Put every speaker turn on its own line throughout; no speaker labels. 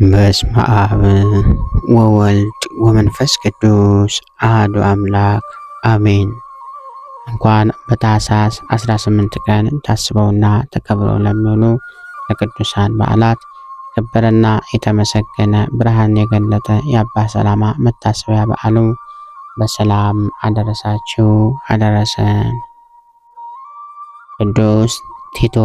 በስመ አብ ወወልድ ወመንፈስ ቅዱስ አሐዱ አምላክ አሜን። እንኳን በታኅሳስ 18 ቀን ታስበውና ተከብረው ለሚውሉ ለቅዱሳን በዓላት የከበረና የተመሰገነ ብርሃን የገለጠ የአባ ሰላማ መታሰቢያ በዓሉ በሰላም አደረሳችሁ አደረሰን። ቅዱስ ቲቶ።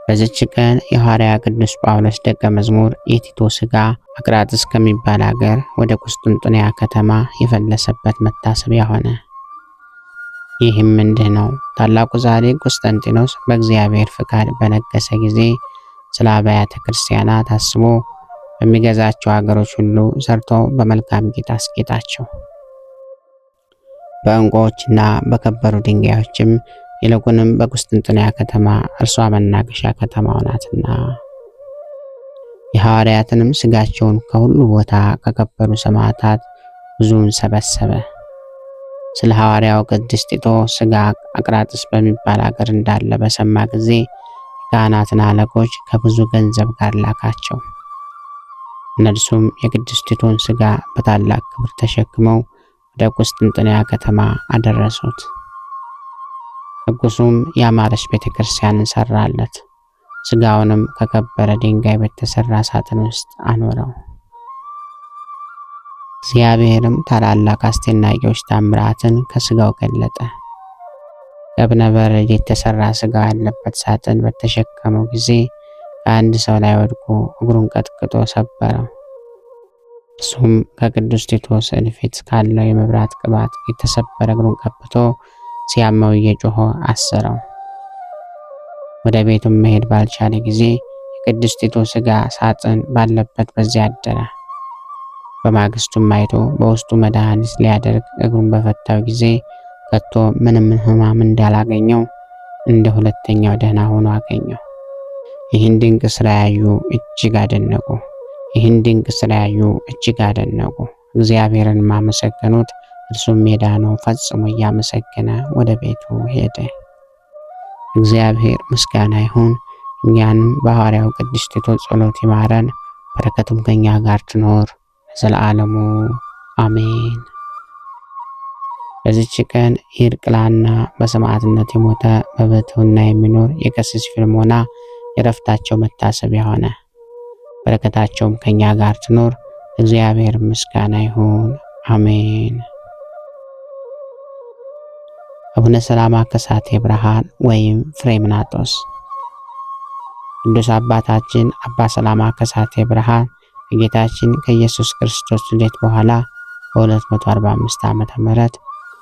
በዚች ቀን የሐዋርያ ቅዱስ ጳውሎስ ደቀ መዝሙር የቲቶ ሥጋ አቅራጥስ ከሚባል አገር ወደ ቁስጥንጥንያ ከተማ የፈለሰበት መታሰቢያ ሆነ። ይህም እንዲህ ነው። ታላቁ ጻድቅ ቁስጥንጢኖስ በእግዚአብሔር ፍቃድ በነገሰ ጊዜ ስለ አብያተ ክርስቲያናት አስቦ በሚገዛቸው አገሮች ሁሉ ሰርቶ በመልካም ጌጥ አስጌጣቸው። በዕንቁዎችና በከበሩ ድንጋዮችም ይልቁንም በቁስጥንጥንያ ከተማ እርሷ መናገሻ ከተማው ናትና። የሐዋርያትንም ሥጋቸውን ከሁሉ ቦታ ከከበሩ ሰማዕታት ብዙውን ሰበሰበ። ስለ ሐዋርያው ቅዱስ ቲቶ ሥጋ አቅራጥስ በሚባል አገር እንዳለ በሰማ ጊዜ የካህናትን አለቆች ከብዙ ገንዘብ ጋር ላካቸው። እነርሱም የቅዱስ ቲቶን ሥጋ በታላቅ ክብር ተሸክመው ወደ ቁስጥንጥንያ ከተማ አደረሱት። ንጉሡም ያማረች ቤተ ክርስቲያንን ሰራለት። ሥጋውንም ከከበረ ድንጋይ በተሰራ ሳጥን ውስጥ አኖረው። እግዚአብሔርም ታላላቅ አስደናቂዎች ታምራትን ከሥጋው ገለጠ። ከእብነ በረድ የተሰራ ሥጋ ያለበት ሳጥን በተሸከመው ጊዜ ከአንድ ሰው ላይ ወድቆ እግሩን ቀጥቅጦ ሰበረው። እርሱም ከቅዱስ ቲቶ ስዕል ፊት ካለው የመብራት ቅባት የተሰበረ እግሩን ቀብቶ ሲያመው እየጮኸ አሰረው። ወደ ቤቱም መሄድ ባልቻለ ጊዜ የቅዱስ ቲቶ ሥጋ ሳጥን ባለበት በዚያ አደረ። በማግስቱም አይቶ በውስጡ መድኃኒት ሊያደርግ እግሩን በፈታው ጊዜ ከቶ ምንም ሕማም እንዳላገኘው እንደ ሁለተኛው ደህና ሆኖ አገኘው። ይህን ድንቅ ሥራ ያዩ እጅግ አደነቁ። እግዚአብሔርን አመሰገኑት። እርሱም የዳነው ፈጽሞ እያመሰገነ ወደ ቤቱ ሄደ። እግዚአብሔር ምስጋና ይሁን። እኛንም በሐዋርያው ቅዱስ ቲቶ ጸሎት ይማረን፣ በረከቱም ከኛ ጋር ትኖር ለዘላለሙ አሜን። በዚች ቀን ይርቅላና በሰማዕትነት የሞተ በብሕትውና የሚኖር የቀሲስ ፊልሞና የዕረፍታቸው መታሰቢያ ሆነ። በረከታቸውም ከኛ ጋር ትኖር። እግዚአብሔር ምስጋና ይሁን አሜን። አቡነ ሰላማ ከሳቴ ብርሃን ወይም ፍሬምናጦስ። ቅዱስ አባታችን አባ ሰላማ ከሳቴ ብርሃን ከጌታችን ከኢየሱስ ክርስቶስ ልደት በኋላ በ245 ዓመተ ምህረት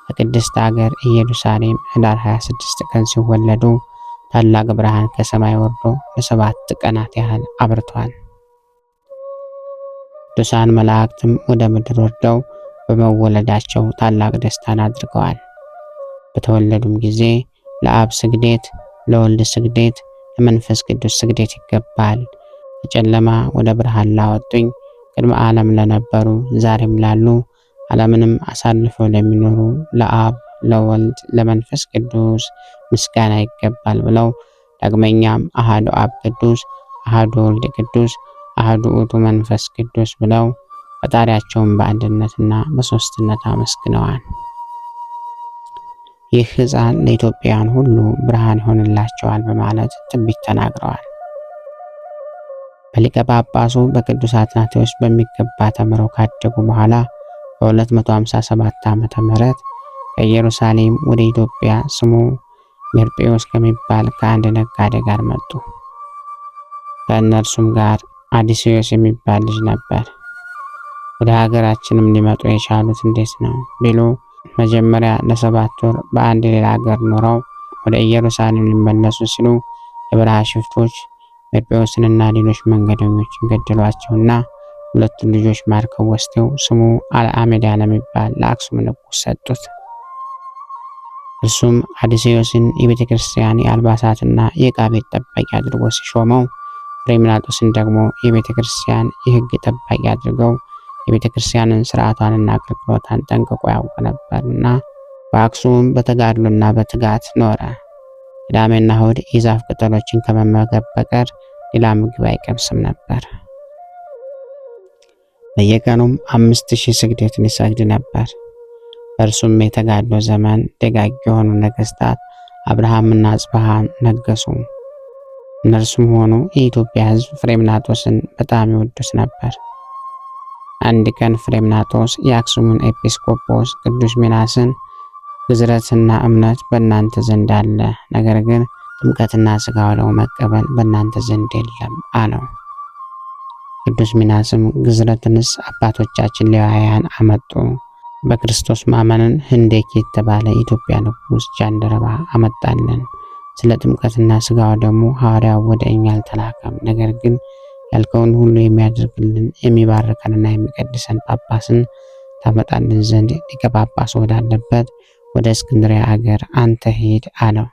በቅድስት አገር ኢየሩሳሌም ኅዳር 26 ቀን ሲወለዱ ታላቅ ብርሃን ከሰማይ ወርዶ ለ7 ቀናት ያህል አብርቷል። ቅዱሳን መላእክትም ወደ ምድር ወርደው በመወለዳቸው ታላቅ ደስታን አድርገዋል። በተወለዱም ጊዜ ለአብ ስግደት፣ ለወልድ ስግደት፣ ለመንፈስ ቅዱስ ስግደት ይገባል። ከጨለማ ወደ ብርሃን ላወጡኝ ቅድመ ዓለም ለነበሩ ዛሬም ላሉ ዓለምንም አሳልፈው ለሚኖሩ ለአብ ለወልድ ለመንፈስ ቅዱስ ምስጋና ይገባል ብለው ዳግመኛም አሐዱ አብ ቅዱስ፣ አሐዱ ወልድ ቅዱስ፣ አሐዱ ውእቱ መንፈስ ቅዱስ ብለው ፈጣሪያቸውን በአንድነትና በሦስትነት አመስግነዋል። ይህ ሕፃን ለኢትዮጵያውያን ሁሉ ብርሃን ይሆንላቸዋል በማለት ትንቢት ተናግረዋል። በሊቀ ጳጳሱ በቅዱስ አትናቴዎስ በሚገባ ተምረው ካደጉ በኋላ በ257 ዓመተ ምህረት ከኢየሩሳሌም ወደ ኢትዮጵያ ስሙ ሜርጴዎስ ከሚባል ከአንድ ነጋዴ ጋር መጡ። ከእነርሱም ጋር አዲስዮስ የሚባል ልጅ ነበር። ወደ ሀገራችንም ሊመጡ የቻሉት እንዴት ነው ቢሉ መጀመሪያ ለ7 ወር በአንድ ሌላ ሀገር ኖረው ወደ ኢየሩሳሌም ሊመለሱ ሲሉ የበረሃ ሽፍቶች ሜርጴዎስንና ሌሎች መንገደኞችን ገደሏቸውና 2 ልጆች ማርከው ወስደው ስሙ አልዓሜዳ ለሚባል ለአክሱም ንጉሥ ሰጡት። እርሱም አዲስዮስን የቤተ ክርስቲያን የአልባሳትና የዕቃ ቤት ጠባቂ አድርጎ ሲሾመው፣ ፍሬምናጦስን ደግሞ የቤተ ክርስቲያን የሕግ ጠባቂ አድርገው የቤተ ክርስቲያንን ሥርዓቷንና አገልግሎቷን ጠንቅቆ ያውቅ ነበርና በአክሱም በተጋድሎና በትጋት ኖረ። ቅዳሜና እሑድ የዛፍ ቅጠሎችን ከመመገብ በቀር ሌላ ምግብ አይቀምስም ነበር። በየቀኑም 5000 ስግደትን ይሰግድ ነበር። በእርሱም የተጋድሎ ዘመን ደጋግ የሆኑ ነገሥታት አብርሃምና አጽብሃ ነገሱ። እነርሱም ሆኑ የኢትዮጵያ ሕዝብ ፍሬምናጦስን በጣም ይወዱት ነበር። አንድ ቀን ፍሬምናጦስ የአክሱምን ኤጲስቆጶስ ቅዱስ ሚናስን ግዝረትና እምነት በእናንተ ዘንድ አለ፣ ነገር ግን ጥምቀትና ሥጋ ወደሙ መቀበል በእናንተ ዘንድ የለም አለው። ቅዱስ ሚናስም ግዝረትንስ አባቶቻችን ሌዋውያን አመጡ፣ በክርስቶስ ማመንን ህንዴክ የተባለ ኢትዮጵያ ንጉሥ ጃንደረባ አመጣልን። ስለ ጥምቀትና ሥጋ ወደሙ ሐዋርያው ወደ እኛ አልተላከም፣ ነገር ግን ያልከውን ሁሉ የሚያደርግልን የሚባርከንና የሚቀድሰን ጳጳስን ታመጣልን ዘንድ ሊቀ ጳጳስ ወዳለበት ወደ እስክንድርያ አገር አንተ ሂድ አለው።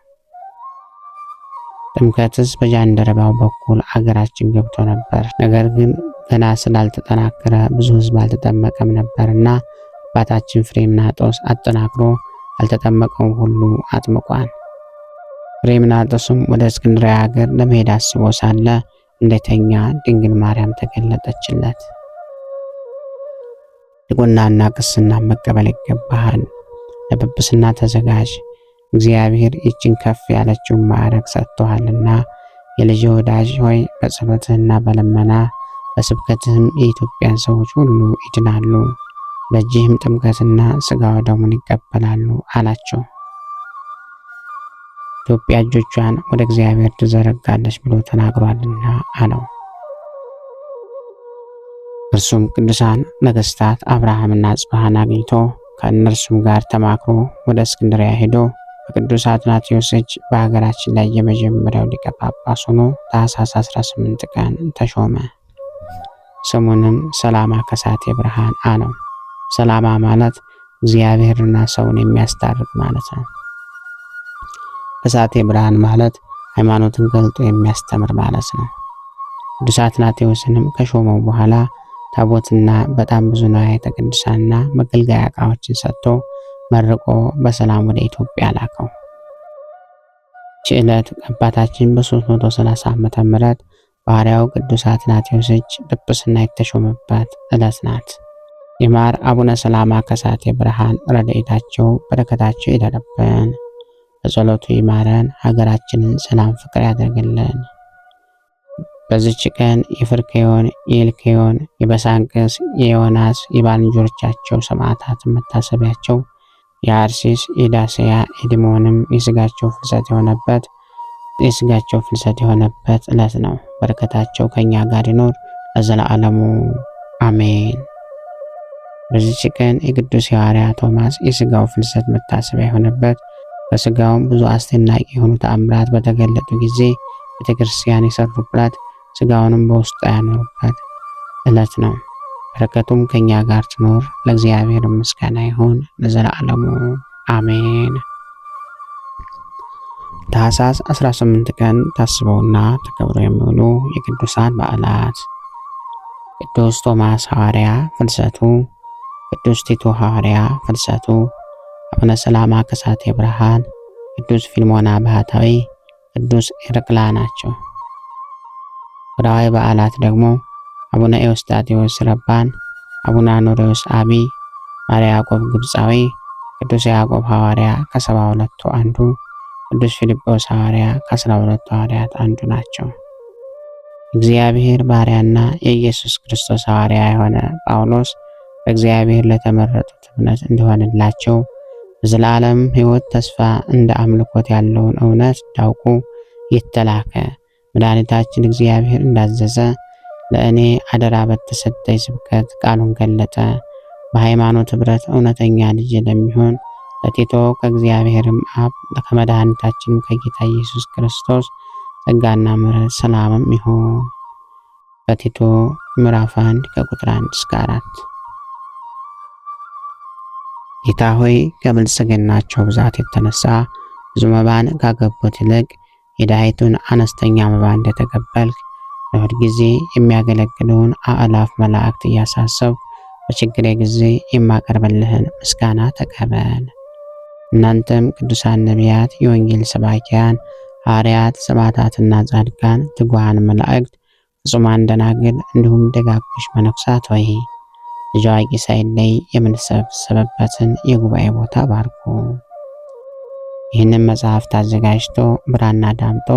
ጥምቀትስ በጃንደረባው በኩል አገራችን ገብቶ ነበር፣ ነገር ግን ገና ስላልተጠናከረ ብዙ ሕዝብ አልተጠመቀም ነበርና አባታችን ፍሬምናጦስ አጠናክሮ አልተጠመቀውም ሁሉ አጥምቋል። ፍሬምናጦስም ወደ እስክንድርያ ሀገር ለመሄድ አስቦ ሳለ እንደተኛ ድንግል ማርያም ተገለጠችለት። ድቁናና ቅስና መቀበል ይገባሃል፣ ለጵጵስና ተዘጋጅ፣ እግዚአብሔር ይችን ከፍ ያለችውን ማዕረግ ሰጥቶሃልና። የልጅ ወዳጅ ሆይ በጸሎትህና በልመና በስብከትህም የኢትዮጵያን ሰዎች ሁሉ ይድናሉ፣ በእጅህም ጥምቀትና ሥጋ ወደሙን ይቀበላሉ አላቸው። ኢትዮጵያ እጆቿን ወደ እግዚአብሔር ትዘረጋለች ብሎ ተናግሯልና አለው። እርሱም ቅዱሳን ነገሥታት አብርሃምና አጽብሃን አግኝቶ ከእነርሱም ጋር ተማክሮ ወደ እስክንድርያ ሄዶ በቅዱስ አትናቴዎስ እጅ በሀገራችን ላይ የመጀመሪያው ሊቀ ጳጳስ ሆኖ ታኅሳስ 18 ቀን ተሾመ። ስሙንም ሰላማ ከሳቴ ብርሃን አለው። ሰላማ ማለት እግዚአብሔርና ሰውን የሚያስታርቅ ማለት ነው። ከሳቴ ብርሃን ማለት ሃይማኖትን ገልጦ የሚያስተምር ማለት ነው። ቅዱስ አትናቴዎስንም ከሾመው በኋላ ታቦትና በጣም ብዙ ንዋያተ ቅድሳትና መገልገያ ዕቃዎችን ሰጥቶ መርቆ በሰላም ወደ ኢትዮጵያ ላከው። ይህች ዕለት አባታችን በ330 ዓመተ ምህረት በሐዋርያው ቅዱስ አትናቴዎስ እጅ ጵጵስና የተሾመበት ዕለት ናት። የማር አቡነ ሰላማ ከሳቴ ብርሃን ረድኤታቸው በረከታቸው ይደረብን፣ በጸሎቱ ይማረን፣ ሀገራችንን ሰላም ፍቅር ያደርግልን። በዚች ቀን የፍርክዮን፣ የኤልክዮን፣ የበሳንቅስ፣ የዮናስ የባልንጀሮቻቸው ሰማዕታት መታሰቢያቸው፣ የአርሲስ፣ የዳስያ፣ የዲሞንም የስጋቸው ፍልሰት የሆነበት ዕለት ነው። በረከታቸው ከኛ ጋር ይኖር ለዘላለሙ አሜን። በዚች ቀን የቅዱስ ሐዋርያ ቶማስ የስጋው ፍልሰት መታሰቢያ የሆነበት፣ በስጋውም ብዙ አስደናቂ የሆኑ ተአምራት በተገለጡ ጊዜ ቤተክርስቲያን የሰሩበት፣ ስጋውንም በውስጡ ያኖሩበት ዕለት ነው። በረከቱም ከኛ ጋር ትኖር ለእግዚአብሔር ምስጋና ይሁን ለዘላለሙ አሜን። ታኅሳስ 18 ቀን ታስበውና ተከብረው የሚውሉ የቅዱሳን በዓላት፦ ቅዱስ ቶማስ ሐዋርያ ፍልሰቱ፣ ቅዱስ ቲቶ ሐዋርያ ፍልሰቱ፣ አቡነ ሰላማ ከሳቴ ብርሃን፣ ቅዱስ ፊልሞና ባህታዊ፣ ቅዱስ ኤርቅላ ናቸው። ወርኃዊ በዓላት ደግሞ አቡነ ኤዎስጣቴዎስ ረባን፣ አቡነ አኖሬዎስ አቢ፣ ማርያ ያዕቆብ ግብፃዊ፣ ቅዱስ ያዕቆብ ሐዋርያ ከ72ቱ አንዱ፣ ቅዱስ ፊልጶስ ሐዋርያ ከ12ቱ ሐዋርያት አንዱ ናቸው። እግዚአብሔር ባሪያና የኢየሱስ ክርስቶስ ሐዋርያ የሆነ ጳውሎስ በእግዚአብሔር ለተመረጡት እምነት እንዲሆንላቸው በዘላለም ሕይወት ተስፋ እንደ አምልኮት ያለውን እውነት እንዳውቁ የተላከ መድኃኒታችን እግዚአብሔር እንዳዘዘ ለእኔ አደራ በተሰጠኝ ስብከት ቃሉን ገለጠ። በሃይማኖት ኅብረት እውነተኛ ልጅ ለሚሆን ለቲቶ ከእግዚአብሔርም አብ ከመድኃኒታችንም ከጌታ ኢየሱስ ክርስቶስ ጸጋና ምሕረት ሰላምም ይሁን። በቲቶ ምዕራፍ 1 ከቁጥር 1 እስከ 4። ጌታ ሆይ ከብልጽግናቸው ብዛት የተነሳ ብዙ መባን ካገቡት ይልቅ የድሃይቱን አነስተኛ መባ እንደተቀበልክ ለሁል ጊዜ የሚያገለግለውን አእላፍ መላእክት እያሳሰብኩ በችግሬ ጊዜ የማቀርብልህን ምስጋና ተቀበል። እናንተም ቅዱሳን ነቢያት፣ የወንጌል ሰባኪያን ሐዋርያት፣ ሰማዕታትና ጻድቃን፣ ትጉሃን መላእክት፣ ፍጹማን ደናግል እንዲሁም ደጋጎች መነኮሳት ሆይ ልጅ አዋቂ ሳይለይ የምንሰበሰብበትን የጉባኤ ቦታ ባርኩ። ይህንን መጽሐፍት አዘጋጅቶ ብራና ዳምጦ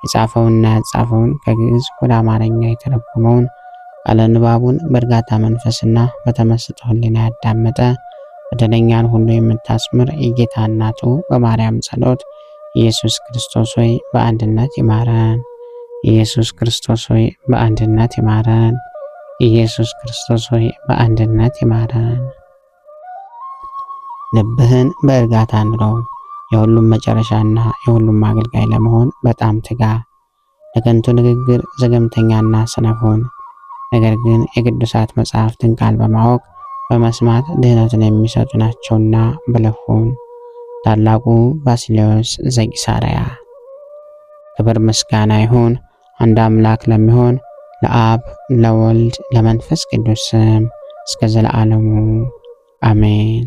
የጻፈውንና ያጻፈውን ከግዕዝ ወደ አማርኛ የተረጎመውን ቃለ ንባቡን በእርጋታ መንፈስና በተመስጦ ሕሊና ያዳመጠ በደለኛን ሁሉ የምታስምር የጌታ እናቱ በማርያም ጸሎት ኢየሱስ ክርስቶስ ሆይ በአንድነት ይማረን። ኢየሱስ ክርስቶስ ሆይ በአንድነት ይማረን። ኢየሱስ ክርስቶስ ሆይ በአንድነት ይማረን። ልብህን በእርጋታ ኑረው። የሁሉም መጨረሻና የሁሉም አገልጋይ ለመሆን በጣም ትጋ። ለከንቱ ንግግር ዘገምተኛና ሰነፍ ሁን። ነገር ግን የቅዱሳት መጽሐፍትን ቃል በማወቅ በመስማት ድህነትን የሚሰጡ ናቸውና ብለህ ሁን። ታላቁ ባስልዮስ ዘቂሳርያ። ክብር ምስጋና ይሁን አንድ አምላክ ለሚሆን ለአብ ለወልድ ለመንፈስ ቅዱስ ስም እስከ ዘለዓለሙ አሜን።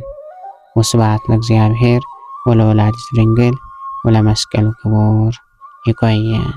ወስብሐት ለእግዚአብሔር ወለወላዲቱ ድንግል ወለመስቀሉ ክቡር። ይቆየን።